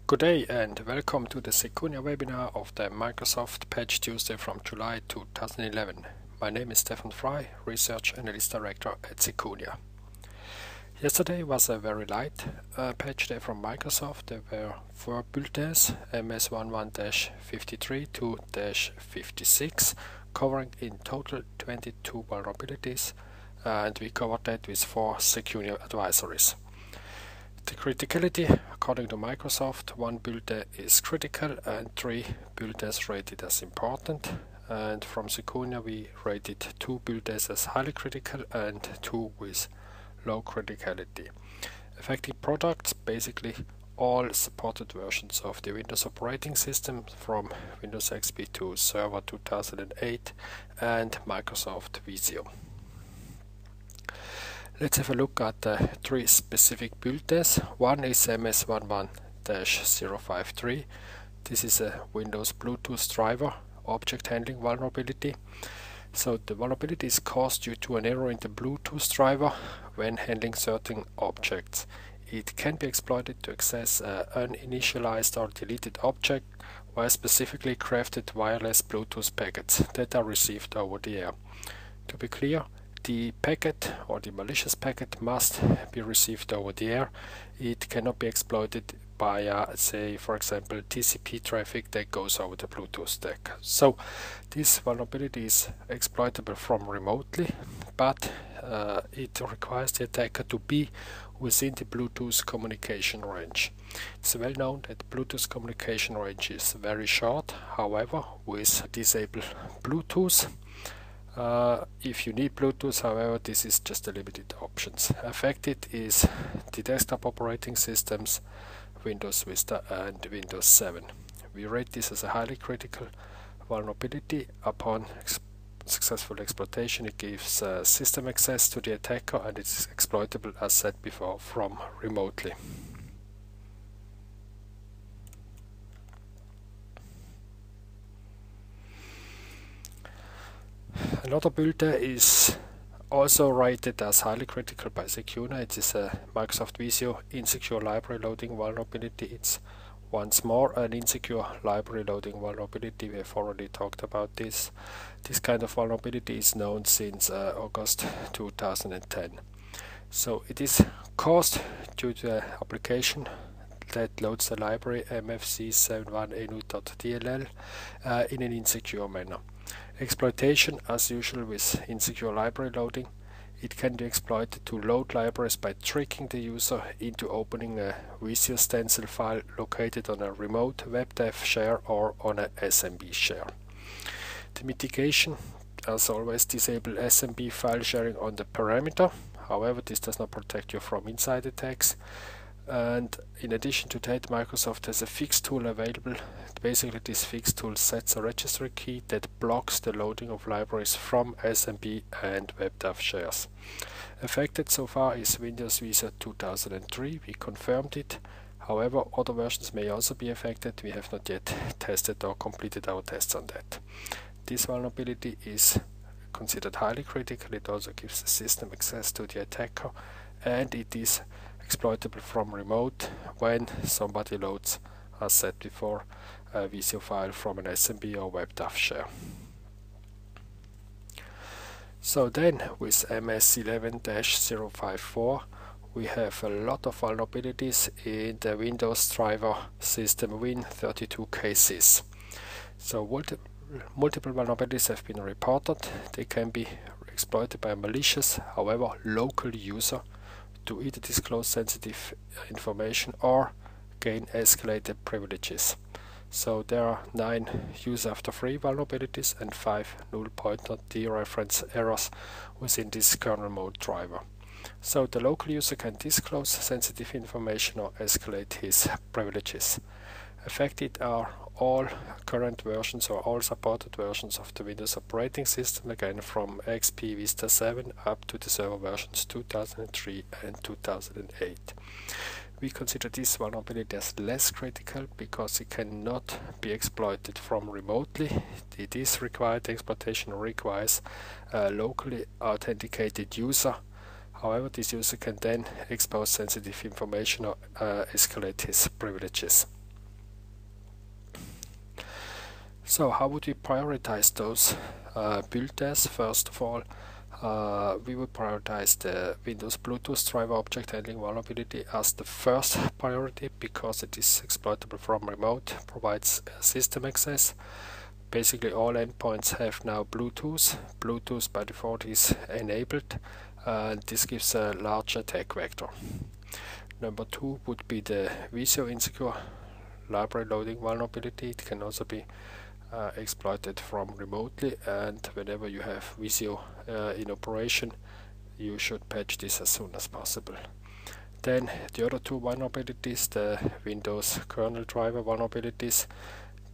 Good day and welcome to the Secunia webinar of the Microsoft Patch Tuesday from July 2011. My name is Stefan Frei, Research Analyst Director at Secunia. Yesterday was a very light patch day from Microsoft. There were 4 bulletins, MS11-53 to -56, covering in total 22 vulnerabilities, and we covered that with 4 Secunia advisories. The criticality, according to Microsoft, 1 bulletin is critical and 3 bulletins rated as important. And from Secunia we rated 2 bulletins as highly critical and 2 with low criticality. Affecting products, basically all supported versions of the Windows operating system from Windows XP to Server 2008 and Microsoft Visio. Let's have a look at the 3 specific bulletins. One is MS11-053. This is a Windows Bluetooth driver object handling vulnerability. So the vulnerability is caused due to an error in the Bluetooth driver when handling certain objects. It can be exploited to access an uninitialized or deleted object via specifically crafted wireless Bluetooth packets that are received over the air. To be clear, the packet or the malicious packet must be received over the air. It cannot be exploited by, say, for example, TCP traffic that goes over the Bluetooth stack. So this vulnerability is exploitable from remotely, but it requires the attacker to be within the Bluetooth communication range. It's well known that Bluetooth communication range is very short. However, with disabled Bluetooth, if you need Bluetooth, however, this is just a limited options. Affected is the desktop operating systems, Windows Vista and Windows 7. We rate this as a highly critical vulnerability. Upon successful exploitation, it gives system access to the attacker and it's exploitable, as said before, from remotely. Another bulletin is also rated as highly critical by Secunia. It is a Microsoft Visio insecure library loading vulnerability. It's once more an insecure library loading vulnerability. We have already talked about this. This kind of vulnerability is known since August 2010. So it is caused due to the application that loads the library mfc71enu.dll in an insecure manner. Exploitation, as usual with insecure library loading, it can be exploited to load libraries by tricking the user into opening a Visio stencil file located on a remote WebDAV share or on a SMB share. The mitigation, as always, disable SMB file sharing on the parameter. However, this does not protect you from inside attacks. And in addition to that, Microsoft has a fix tool available. Basically, this fix tool sets a registry key that blocks the loading of libraries from SMB and WebDAV shares. Affected so far is Windows Visio 2003. We confirmed it. However, other versions may also be affected. We have not yet tested or completed our tests on that. This vulnerability is considered highly critical. It also gives the system access to the attacker, and it is exploitable from remote when somebody loads, as said before, a Visio file from an SMB or WebDAV share. So then with MS11-054 we have a lot of vulnerabilities in the Windows driver system Win32 cases. So multiple vulnerabilities have been reported. They can be exploited by a malicious, however local user to either disclose sensitive information or gain escalated privileges. So there are 9 use after free vulnerabilities and 5 null pointer dereference errors within this kernel mode driver. So the local user can disclose sensitive information or escalate his privileges. Affected are all current versions or all supported versions of the Windows operating system, again from XP Vista 7 up to the server versions 2003 and 2008. We consider this vulnerability as less critical because it cannot be exploited from remotely. It is required, the exploitation requires a locally authenticated user. However, this user can then expose sensitive information or escalate his privileges. So how would we prioritize those build tests? First of all, we would prioritize the Windows Bluetooth driver object handling vulnerability as the first priority because it is exploitable from remote, provides system access. Basically all endpoints have now Bluetooth. Bluetooth by default is enabled. This gives a large attack vector. Number 2 would be the Visio insecure library loading vulnerability. It can also be exploited from remotely, and whenever you have Visio in operation, you should patch this as soon as possible. Then the other two vulnerabilities, the Windows kernel driver vulnerabilities,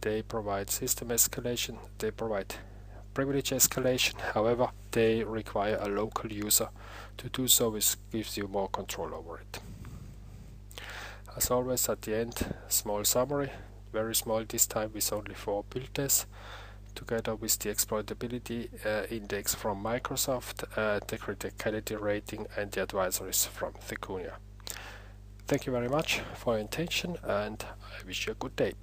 they provide system escalation, they provide privilege escalation, however they require a local user to do so, which gives you more control over it. As always, at the end, small summary, very small this time with only 4 build tests, together with the exploitability index from Microsoft, the criticality rating and the advisories from Secunia. Thank you very much for your attention, and I wish you a good day.